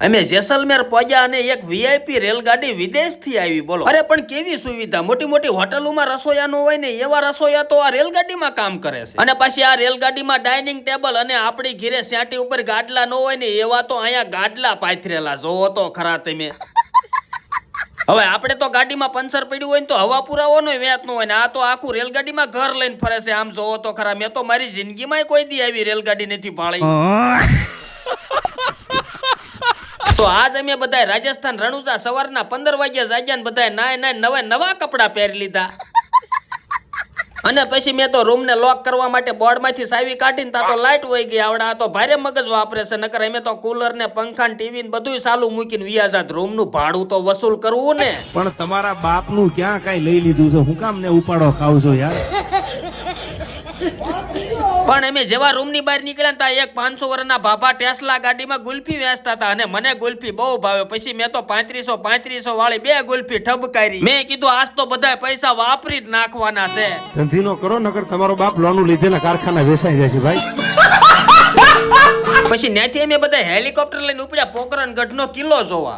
અમે જેસલમેર પહોંચ્યા અને એક વીઆઈપી રેલગાડી વિદેશથી આવી. બોલો, અરે પણ કેવી સુવિધા! મોટી મોટી હોટલોમાં રસોયા ન હોય ને એવા રસોયા તો આ રેલગાડીમાં કામ કરે છે. અને પછી આ રેલગાડીમાં ડાઇનિંગ ટેબલ અને આપણી ઘીરે સ્યાટી ઉપર ગાડલા ન હોય ને એવા તો અહીંયા ગાડલા પાથરેલા. જોવો તો ખરા તમે. હવે આપણે તો ગાડીમાં પંચર પડ્યું હોય ને તો હવા પુરાવાનો વેત ન હોય ને આ તો આખું રેલગાડીમાં ઘર લઈને ફરે છે. આમ જોવો તો ખરા, મેં તો મારી જિંદગીમાં કોઈ દી આવી રેલગાડી નથી ભાળી. તો આજ અમે બધા રાજસ્થાન રણુજા સવારના 15 વાગ્યા જાગ્યા ને બધા નાય નવા કપડા પહેરી લીધા. અને પછી મેં તો રૂમ ને લોક કરવા માટે બોર્ડ માંથી સાવી કાઢીને તા તો લાઈટ વહી ગઈ. આવડા તો ભારે મગજ વાપરે છે. નકર અમે તો કુલર ને પંખા ને ટીવી ને બધું ચાલુ મૂકીને વિયાજાત. રૂમ નું ભાડું તો વસૂલ કરવું ને. પણ તમારા બાપ નું ક્યાં કઈ લઈ લીધું છે? હું કામ ને ઉપાડો ખાવ છો યાર? પણ અમે જેવા રૂમ ની બહાર નીકળ્યા તા એક 500 વર્ષના ભાભા ટેસ્લા ગાડીમાં ગુલ્ફી વેચતા હતા અને મને ગુલ્ફી બહુ ભાવે. પછી મેં તો 3500 વાળી 2 ગુલ્ફી ઠબકારી. મેં કીધું આજ તો બધા પૈસા વાપરી જ નાખવાના છે. ધંધી નો કરો નકર તમારો બાપ લોનું લીધેલા કારખાના વેચાઈ જાય છે ભાઈ. પછી ત્યાંથી અમે બધા હેલિકોપ્ટર લઈને ઉપડ્યા પોકરણગઢ નો કિલ્લો જોવા.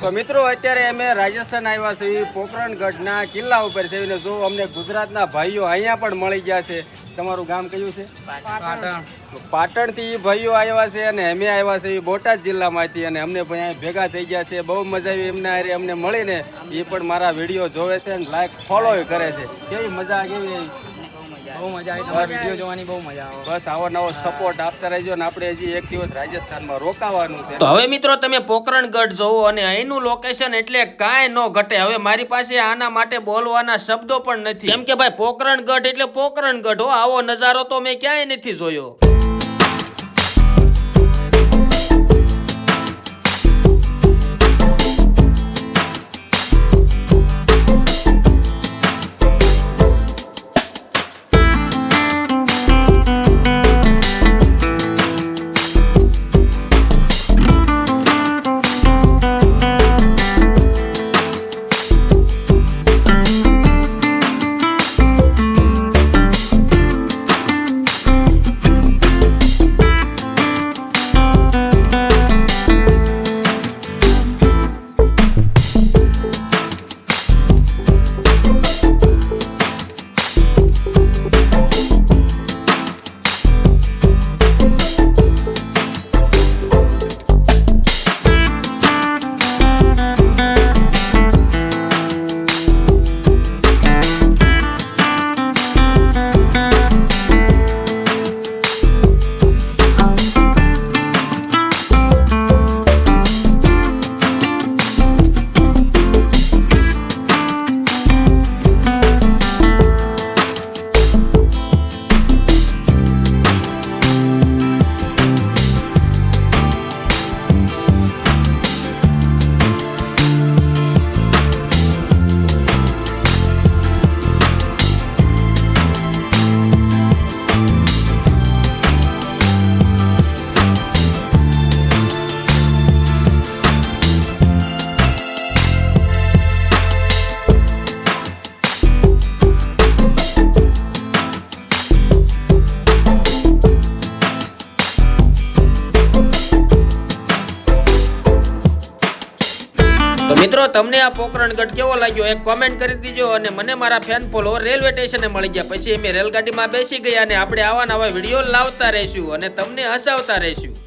તો મિત્રો અત્યારે અમે રાજસ્થાન આવ્યા છીએ પોકરણગઢના કિલ્લા ઉપર છે. જો અમને ગુજરાતના ભાઈઓ અહીંયા પણ મળી ગયા છે. તમારું ગામ કયું છે? પાટણ થી ભાઈઓ આવ્યા છે અને અમે આવ્યા છીએ બોટાદ જિલ્લામાંથી અને અમને ભાઈ ભેગા થઈ ગયા છે. બહુ મજા આવી એમને હારે અમને મળીને. એ પણ મારા વિડીયો જોવે છે અને લાઈક ફોલો કરે છે. કેવી મજા કેવી? બહુ મજા આવી. વિડીયો જોવાની બહુ મજા આવે. બસ આવો નવો સપોર્ટ આપતા રહેજો ને આપણે હજી એક દિવસ રાજસ્થાનમાં રોકાવાનું છે. તો હવે મિત્રો તમે પોકરણગઢ જોવો અને અહીંનું લોકેશન એટલે કાંઈ ન ઘટે. હવે મારી પાસે આના માટે બોલવાના શબ્દો પણ નથી. કેમ કે ભાઈ પોકરણગઢ એટલે પોકરણગઢ હો. આવો નજારો તો મેં ક્યાંય નથી જોયો. મિત્રો તમને આ પોકરણગઢ કેવો લાગ્યો એક કોમેન્ટ કરી દીજો. અને મને મારા ફેન ફોલો રેલવે સ્ટેશને મળી ગયા. પછી અમે રેલગાડીમાં બેસી ગયા અને આપણે આવા નવા વિડીયો લાવતા રહીશું અને તમને હસાવતા રહીશું.